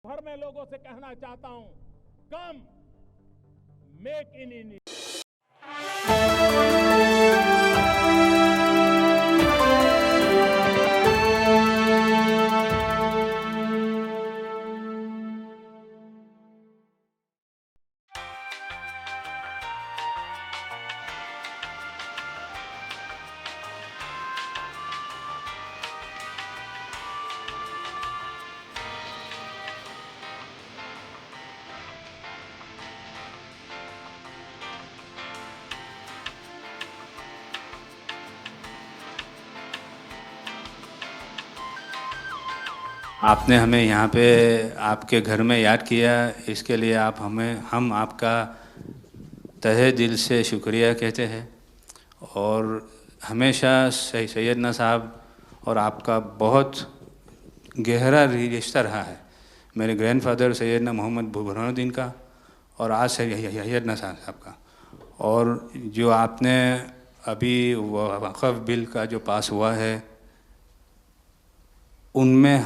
भर में लोगों से कहना चाहता हूं, कम मेक इन इंडिया। आपने हमें यहाँ पे आपके घर में याद किया, इसके लिए हम आपका तहे दिल से शुक्रिया कहते हैं। और हमेशा सैयदना साहब और आपका बहुत गहरा रिश्ता रहा है। मेरे ग्रैंडफादर सैयदना मोहम्मद बुरहानुद्दीन का और आज सैयदना साहब का। और जो आपने अभी वक़्फ़ बिल का जो पास हुआ है, उनमें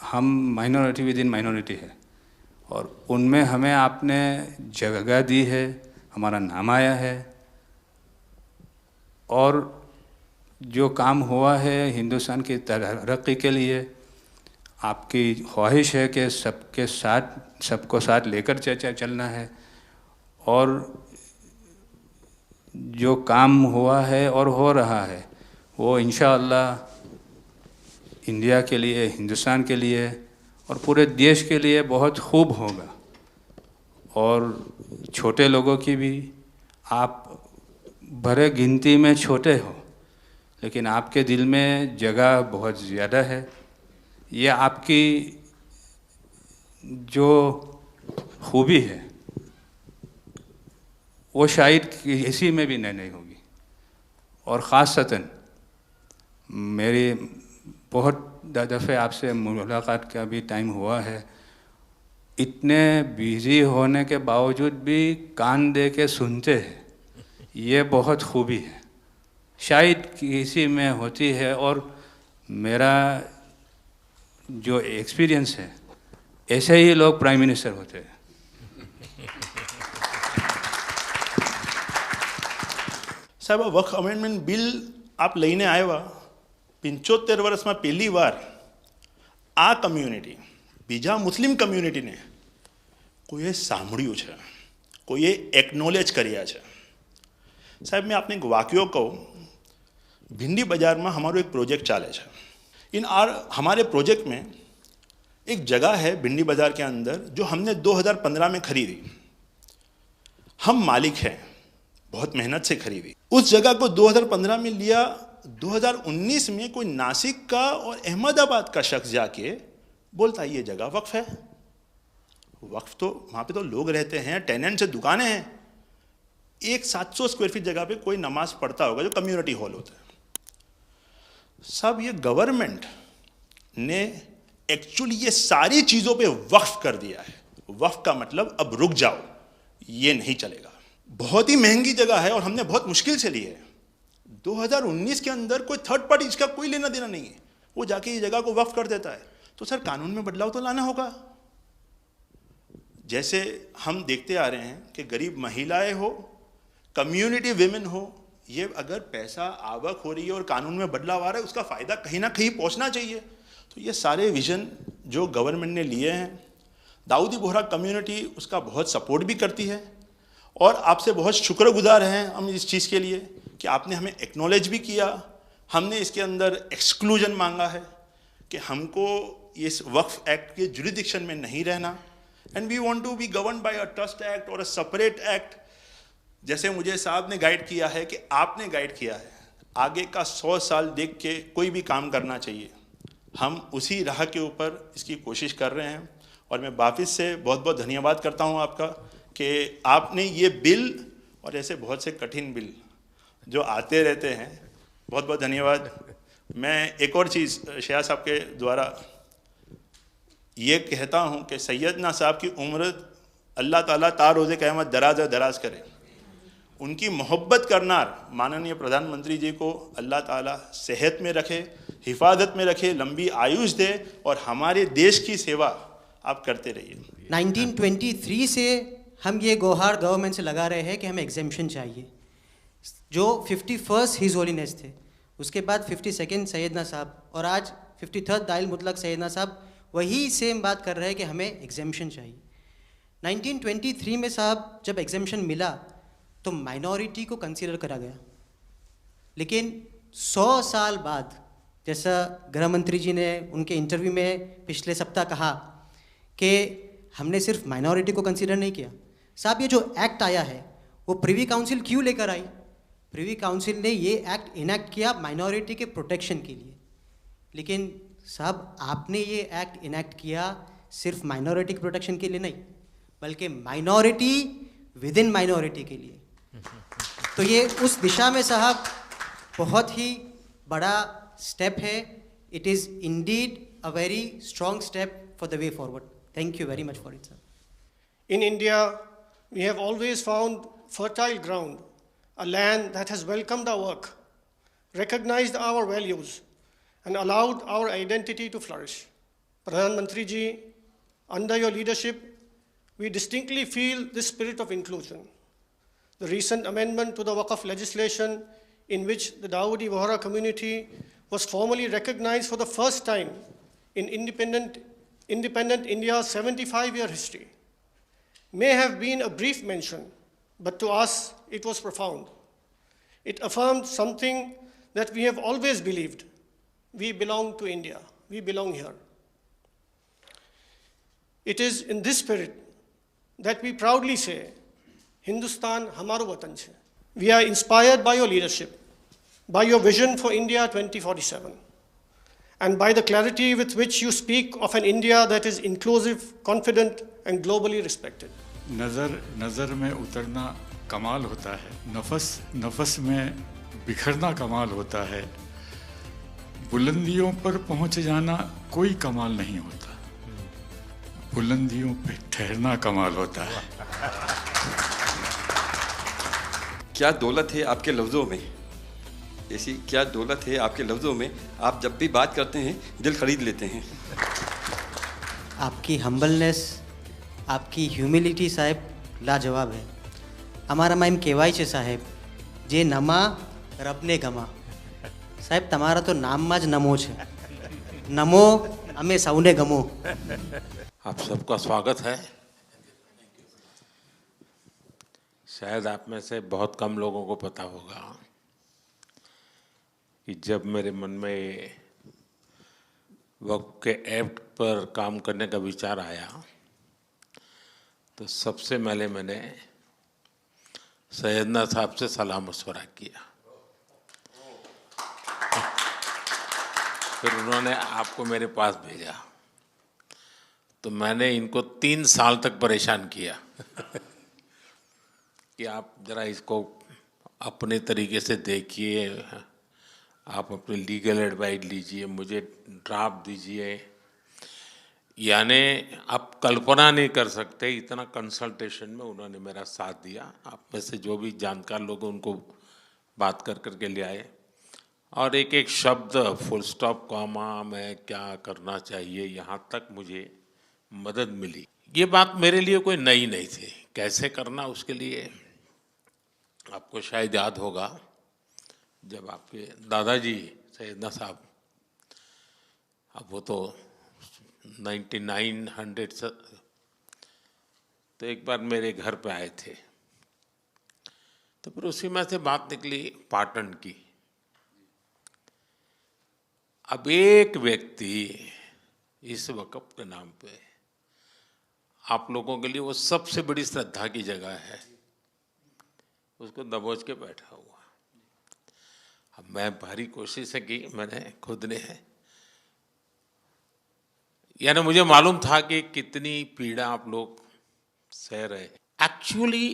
हम माइनॉरिटी विद इन माइनॉरिटी है और उनमें हमें आपने जगह दी है, हमारा नाम आया है। और जो काम हुआ है हिंदुस्तान की तरक्की के लिए, आपकी ख्वाहिश है कि सबको साथ लेकर चलना है। और जो काम हुआ है और हो रहा है वो इंशाअल्लाह इंडिया के लिए, हिंदुस्तान के लिए और पूरे देश के लिए बहुत खूब होगा। और छोटे लोगों की भी, आप भरे गिनती में छोटे हो लेकिन आपके दिल में जगह बहुत ज़्यादा है। ये आपकी जो खूबी है वो शायद किसी में भी नहीं होगी। और ख़ासतन मेरी बहुत दफ़े आपसे मुलाकात का भी टाइम हुआ है, इतने बिज़ी होने के बावजूद भी कान दे के सुनते हैं, ये बहुत खूबी है, शायद किसी में होती है। और मेरा जो एक्सपीरियंस है, ऐसे ही लोग प्राइम मिनिस्टर होते हैं। साहब, वक्फ अमेंडमेंट बिल आप લઈને આવ્યા 75 વર્ષમાં પહેલી વાર આ કમ્યુનિટી, બીજા મુસ્લિમ કમ્યુનિટીને કોઈએ સાંભળ્યું છે, કોઈએ એકનોલેજ કર્યા છે। સાહેબ, मैं आपने एक वाक्य कहूँ, भिंडी बाजार में हमारो एक प्रोजेक्ट चाले है। हमारे प्रोजेक्ट में एक जगह है भिंडी बाजार के अंदर जो हमने 2015 में खरीदी। हम मालिक हैं, बहुत मेहनत से खरीदी। उस जगह को 2015 में लिया, 2019 में कोई नासिक का और अहमदाबाद का शख्स जाके बोलता ये जगह वक्फ है। वक्फ तो वहाँ पे तो लोग रहते हैं, टेनेंट्स से दुकानें हैं। एक 700 स्क्वायर फीट जगह पे कोई नमाज पढ़ता होगा जो कम्युनिटी हॉल होता है। सब ये गवर्नमेंट ने एक्चुअली ये सारी चीज़ों पे वक्फ कर दिया है। वक्फ का मतलब अब रुक जाओ, ये नहीं चलेगा। बहुत ही महंगी जगह है और हमने बहुत मुश्किल से ली है। 2019 के अंदर कोई थर्ड पार्टी, इसका कोई लेना देना नहीं है, वो जाके ये जगह को वक्फ कर देता है। तो सर, कानून में बदलाव तो लाना होगा। जैसे हम देखते आ रहे हैं कि गरीब महिलाएं हो, कम्युनिटी विमेन हो, ये अगर पैसा आवक हो रही है और कानून में बदलाव आ रहा है, उसका फ़ायदा कहीं ना कहीं पहुंचना चाहिए। तो ये सारे विजन जो गवर्नमेंट ने लिए हैं, दाऊदी बोहरा कम्युनिटी उसका बहुत सपोर्ट भी करती है। और आपसे बहुत शुक्रगुजार हैं हम इस चीज़ के लिए कि आपने हमें एक्नॉलेज भी किया। हमने इसके अंदर एक्सक्लूजन मांगा है कि हमको इस वक्फ एक्ट के जुरिडिक्शन में नहीं रहना, and we want to be govern by a trust act और अ सेपरेट एक्ट। जैसे मुझे साहब ने गाइड किया है कि आपने गाइड किया है, आगे का 100 साल देख के कोई भी काम करना चाहिए। हम उसी राह के ऊपर इसकी कोशिश कर रहे हैं। और मैं वापस से बहुत बहुत धन्यवाद करता हूँ आपका कि आपने ये बिल और ऐसे बहुत से कठिन बिल जो आते रहते हैं, बहुत बहुत धन्यवाद। मैं एक और चीज़ शाह साहब के द्वारा ये कहता हूँ कि सैयदना साहब की उम्र अल्लाह ताला तार रोज़े क़यामत दराज करे। उनकी मोहब्बत करनार माननीय प्रधानमंत्री जी को अल्लाह ताला सेहत में रखे, हिफाजत में रखे, लंबी आयुष दे और हमारे देश की सेवा आप करते रहिए। 1923 से हम ये गुहार गवर्नमेंट से लगा रहे हैं कि हमें एग्जेम्पशन चाहिए। जो 51st हिज होलीनेस थे, उसके बाद 52nd सैयदना साहब, और आज 53rd दाइल मुतलक सैयदना साहब वही सेम बात कर रहे हैं कि हमें एग्जेम्पशन चाहिए। 1923 में साहब जब एग्जेम्पशन मिला तो माइनॉरिटी को कंसीडर करा गया, लेकिन 100 साल बाद, जैसा गृह मंत्री जी ने उनके इंटरव्यू में पिछले सप्ताह कहा कि हमने सिर्फ माइनॉरिटी को कंसीडर नहीं किया। साहब ये जो एक्ट आया है वो प्रिवी काउंसिल क्यों लेकर आई? प्रिवी काउंसिल ने ये एक्ट इनैक्ट किया माइनॉरिटी के प्रोटेक्शन के लिए, लेकिन साहब आपने ये एक्ट इनैक्ट किया सिर्फ माइनॉरिटी के प्रोटेक्शन के लिए नहीं, बल्कि माइनॉरिटी विद इन माइनॉरिटी के लिए। तो ये उस दिशा में साहब बहुत ही बड़ा स्टेप है। It is indeed a very strong step for the way forward. Thank you very much for it sir. In India, we have always found fertile ground, a land that has welcomed our work, recognized our values, and allowed our identity to flourish. Pradhan Mantri ji, under your leadership, we distinctly feel this spirit of inclusion. The recent amendment to the Waqf legislation, in which the Dawoodi Bohra community was formally recognized for the first time in independent India's 75-year history, may have been a brief mention, but to us it was profound. It affirmed something that we have always believed. We belong to India. We belong here. It is in this spirit that we proudly say, Hindustan hamaro watan chhe. We are inspired by your leadership, by your vision for India 2047, and by the clarity with which you speak of an India that is inclusive, confident, and globally respected. नज़र में उतरना कमाल होता है, नफस में बिखरना कमाल होता है, बुलंदियों पर पहुंच जाना कोई कमाल नहीं होता, बुलंदियों पे ठहरना कमाल होता है। क्या दौलत है आपके लफ्ज़ों में, ऐसी क्या दौलत है आपके लफ्ज़ों में, आप जब भी बात करते हैं दिल खरीद लेते हैं। आपकी हम्बलनेस, आपकी ह्यूमिलिटी साहेब लाजवाब है। हमारा माइम केवाई छे साहेब जे नमा रबने गमा। साहेब तमारा तो नाम माज नमो छे, नमो हमें सौने गमो। आप सबका स्वागत है। शायद आप में से बहुत कम लोगों को पता होगा कि जब मेरे मन में वक्फ के एक्ट पर काम करने का विचार आया तो सबसे पहले मैंने सैयदना साहब से सलाह मशवरा किया, फिर उन्होंने आपको मेरे पास भेजा, तो मैंने इनको 3 साल तक परेशान किया कि आप ज़रा इसको अपने तरीके से देखिए, आप अपनी लीगल एडवाइस लीजिए, मुझे ड्राफ्ट दीजिए। यानी आप कल्पना नहीं कर सकते इतना कंसल्टेशन में उन्होंने मेरा साथ दिया। आप में से जो भी जानकार लोग उनको बात कर करके ले आए, और एक एक शब्द, फुल स्टॉप, कॉमा में क्या करना चाहिए, यहाँ तक मुझे मदद मिली। ये बात मेरे लिए कोई नई नहीं थी, कैसे करना उसके लिए आपको शायद याद होगा जब आपके दादाजी सैयदना साहब, अब वो तो 1900 तो एक बार मेरे घर पे आए थे, तो फिर उसी में से बात निकली पाटन की। अब एक व्यक्ति इस वक़्फ़ के नाम पे आप लोगों के लिए वो सबसे बड़ी श्रद्धा की जगह है, उसको दबोच के बैठा हुआ। अब मैं भारी कोशिश की मैंने खुद ने, यानी मुझे मालूम था कि कितनी पीड़ा आप लोग सह रहे। एक्चुअली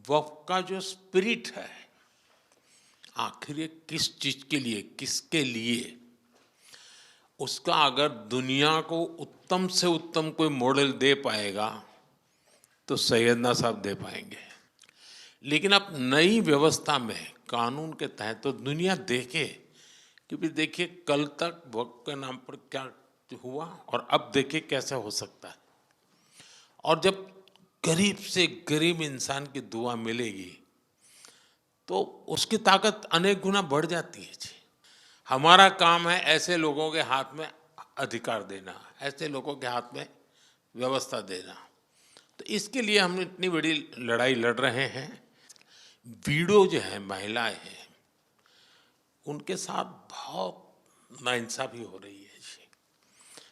वक्फ का जो स्पिरिट है, आखिर ये किस चीज़ के लिए, किसके लिए, उसका अगर दुनिया को उत्तम से उत्तम कोई मॉडल दे पाएगा तो सैयदना साहब दे पाएंगे। लेकिन अब नई व्यवस्था में कानून के तहत तो दुनिया देखे, क्योंकि देखिए कल तक वक्फ के नाम पर क्या हुआ और अब देखिए कैसे हो सकता है। और जब गरीब से गरीब इंसान की दुआ मिलेगी तो उसकी ताकत अनेक गुना बढ़ जाती है जी। हमारा काम है ऐसे लोगों के हाथ में अधिकार देना, ऐसे लोगों के हाथ में व्यवस्था देना। तो इसके लिए हम इतनी बड़ी लड़ाई लड़ रहे हैं। वीडो जो है, महिलाएं हैं, उनके साथ बहुत नाइंसाफी हो रही है जी।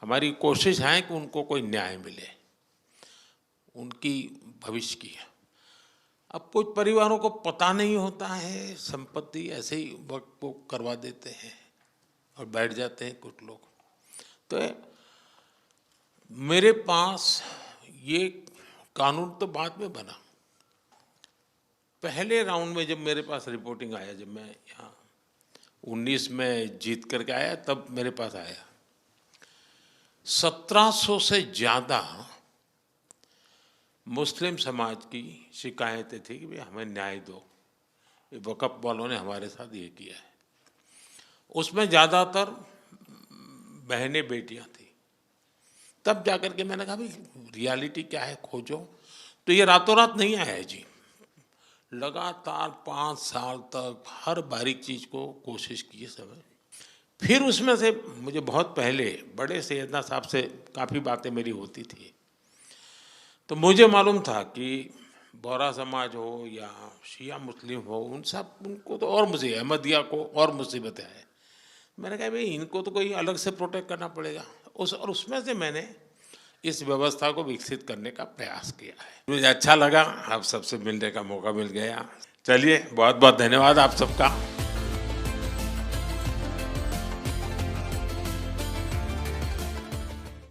हमारी कोशिश है कि उनको कोई न्याय मिले, उनकी भविष्य की। अब कुछ परिवारों को पता नहीं होता है, संपत्ति ऐसे ही वक्त को करवा देते हैं और बैठ जाते हैं कुछ लोग। तो मेरे पास ये कानून तो बाद में बना। पहले राउंड में जब मेरे पास रिपोर्टिंग आया, जब मैं यहाँ 19 में जीत करके आया, तब मेरे पास आया 1700 से ज़्यादा मुस्लिम समाज की शिकायतें थी कि भाई हमें न्याय दो, ये वक़्फ़ वालों ने हमारे साथ ये किया है। उसमें ज़्यादातर बहनें बेटियां थी। तब जाकर के मैंने कहा भाई रियलिटी क्या है, खोजो। तो ये रातों रात नहीं आया है जी, लगातार 5 साल तक हर बारीक चीज़ को कोशिश की है सब। फिर उसमें से मुझे बहुत पहले बड़े सैयदना साहब से काफ़ी बातें मेरी होती थी, तो मुझे मालूम था कि बोहरा समाज हो या शिया मुस्लिम हो, उनको तो और मुझे अहमदिया को और मुसीबतें हैं। मैंने कहा भाई इनको तो कोई अलग से प्रोटेक्ट करना पड़ेगा। उसमें से मैंने इस व्यवस्था को विकसित करने का प्रयास किया है। मुझे अच्छा लगा, आप सबसे मिलने का मौका मिल गया। चलिए, बहुत बहुत धन्यवाद आप सबका।